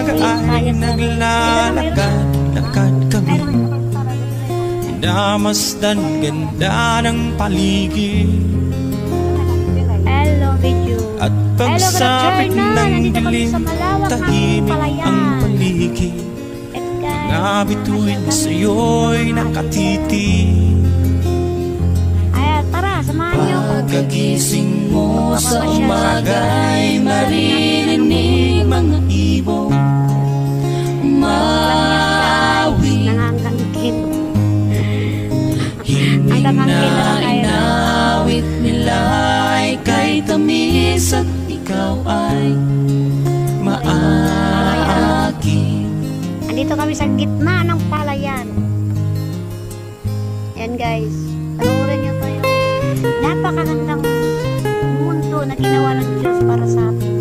umaga ay naglalakad-lakad kami. Namasdan ganda ng paligid. Hello, video. At pagsapit ng dilim, tahimik ang paligid. Mga bituin sa'yo'y nakatitig. Ay, tara, samahan niyo ako. Pagkagising mo sa umaga'y maririnig mga ibong umawit. Nangangangkit. Hindi na inawit nila ay kay tamis at ikaw ay maaakin. Andito kami sa gitna ng palayan. Yan guys, panoorin nyo to yung napakagandang mundo na ginawa ng Diyos para sa atin.